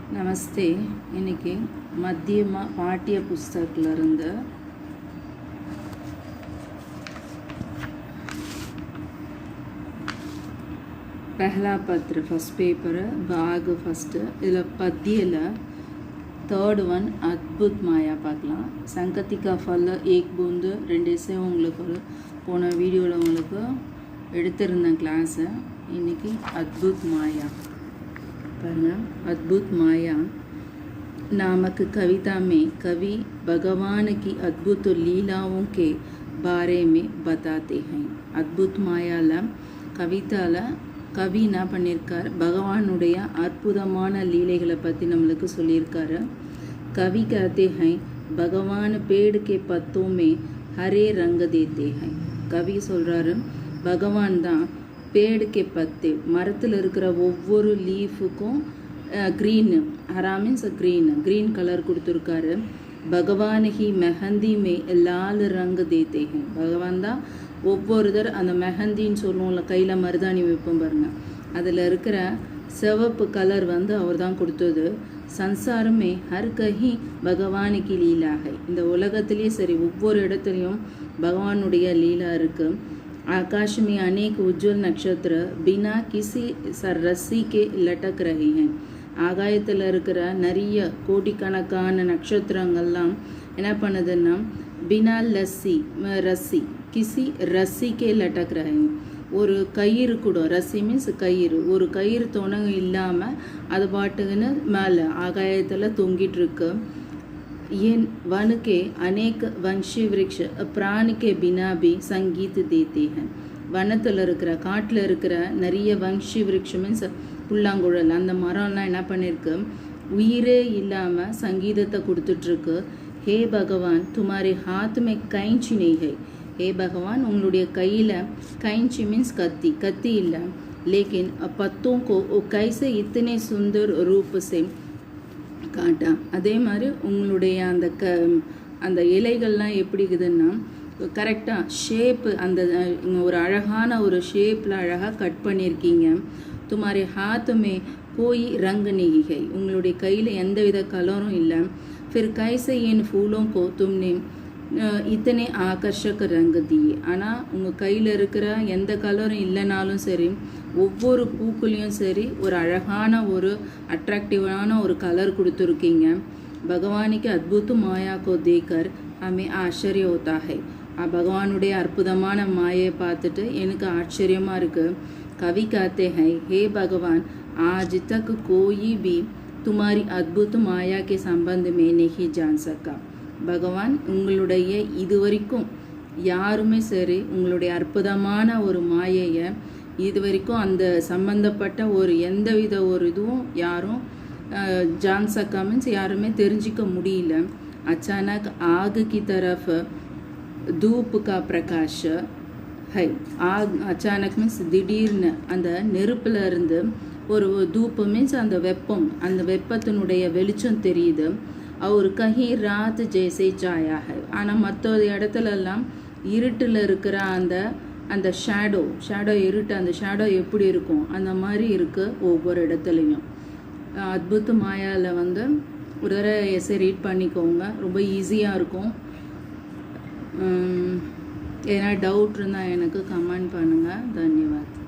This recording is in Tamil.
नमस्ते इनके मध्य पाठ्य पुस्तक पहला पत्र फर्स्ट पेपर भाग फर्स्ट इला पद्यल थर्ड वन अद्भुत माया पाकलाम संगति का फल एक बूंद ரெண்டு எஸ்ஸே உங்களுக்கு போன வீடியோல உங்களுக்கு எடுத்திருந்த கிளாஸ் இன்னைக்கு अद्भुत माया पढ़ना अद्भुत माया नामक कविता में कवि भगवान की अद्भुत लीलाओं के बारे में बताते हैं। अद्भुत माया कविता कवि ना பண்ணிருக்கார் भगवानुடைய அற்புதமான லீலைகளை பற்றி நம்மளுக்கு சொல்லியிருக்காரு। कवि कहते हैं भगवान पेड़ के पत्तों में हरे रंग देते हैं। कवि சொல்றாரு भगवान தான் पेड़ के पत्ते மரத்தில் இருக்கிற ஒவ்வொரு லீஃபுக்கும் ग्रीन हरा मीन्स ग्रीन कलर கொடுத்துருக்காரு। भगवान ही मेहंदी में लाल रंग देते हैं। भगवान தான் ஒவ்வொருத்தர் அந்த மெஹந்தின்னு சொல்லுவோம்ல கையில் மருதாணி வைப்போம் பாருங்க அதில் இருக்கிற சிவப்பு கலர் வந்து அவர் தான் கொடுத்தது। संसारமே हर कहीं भगवान की लीला है। இந்த உலகத்திலேயே சரி ஒவ்வொரு இடத்துலையும் பகவானுடைய லீலா இருக்குது। आकाश में अनेक उज्जवल नक्षत्र बिना किसी रस्सी के लटक रहे हैं। ஆகாயத்தில் இருக்கிற நிறைய கோடிக்கணக்கான நட்சத்திரங்கள்லாம் என்ன பண்ணுதுன்னா பினா ரஸ்ஸி கிசி ரஸ்ஸி கே லட்டக் ரहे हैं। ஒரு கயிறு கூட ரஸ்ஸி மீன்ஸ் கயிறு ஒரு கயிறு துணை இல்லாமல் அது பாட்டுக்குன்னு மேலே ஆகாயத்தில் தொங்கிட்டு இருக்கு। ये वन के अनेक वंशी वृक्ष प्राण के बिना भी संगीत देते हैं। वनத்தில் இருக்கிற காட்டில் இருக்கிற நிறைய வங்ஷி விருட்சம் மீன்ஸ் புல்லாங்குழல் அந்த மரம்லாம் என்ன பண்ணியிருக்கு உயிரே இல்லாமல் சங்கீதத்தை கொடுத்துட்ருக்கு। ஹே பகவான் तुम्हारे हाथ में कैंची नहीं है। हे भगवान உங்களுடைய கையில் कैंची मीन्स कत्ती இல்லை लेकिन पत्तों को कैसे इतने सुंदर रूप से காட்டா அதே மாதிரி உங்களுடைய அந்த இலைகள்லாம் எப்படி இருக்குதுன்னா கரெக்டாக ஷேப்பு அந்த ஒரு அழகான ஒரு ஷேப்பில் அழகாக கட் பண்ணியிருக்கீங்க। துமாரி ஹாத்துமே கோய் ரங் नहीं है உங்களுடைய கையில் எந்த வித கலரும் இல்லை। फिर कैसे इन फूलों को तुमने इतने आकर्षक रंग दिए। ஆனால் உங்கள் கையில் இருக்கிற எந்த கலரும் இல்லைனாலும் சரி ஒவ்வொரு பூக்குலேயும் சரி ஒரு அழகான ஒரு அட்ராக்டிவான ஒரு கலர் கொடுத்துருக்கீங்க। भगवान के अद्भुत माया को देखकर हमें आश्चर्य होता है। भगवानुடைய அற்புதமான மாயை பார்த்துட்டு எனக்கு ஆச்சரியமாக இருக்குது। कवि कहते हैं हे भगवान आज तक कोई भी तुम्हारी अद्भुत माया के संबंध में नहीं जान सका। भगवान உங்களுடைய இதுவரைக்கும் யாருமே சரி உங்களுடைய அற்புதமான ஒரு மாயையை இது வரைக்கும் அந்த சம்பந்தப்பட்ட ஒரு எந்தவித ஒரு இதுவும் யாரும் जान सका मीन्स யாருமே தெரிஞ்சிக்க முடியல। अचानक आग की तरफ धूप का प्रकाश है। आग अचानक मीन्स திடீர்னு அந்த நெருப்பில் இருந்து ஒரு தூப்பு மீன்ஸ் அந்த வெப்பம் அந்த வெப்பத்தினுடைய வெளிச்சம் தெரியுது। और कहीं रात जैसे छाया है ஆனால் மற்ற இடத்துலலாம் இருட்டில் இருக்கிற அந்த ஷேடோ இருட்டு அந்த ஷேடோ எப்படி இருக்கும் அந்த மாதிரி இருக்குது ஒவ்வொரு இடத்துலையும்। அத்புத் மாயாவில் வந்து ஒரு தடவை எஸ்ஸே ரீட் பண்ணிக்கோங்க ரொம்ப ஈஸியாக இருக்கும்। ஏன்னா டவுட் இருந்தால் எனக்கு கமெண்ட் பண்ணுங்கள்। தன்யவாத்।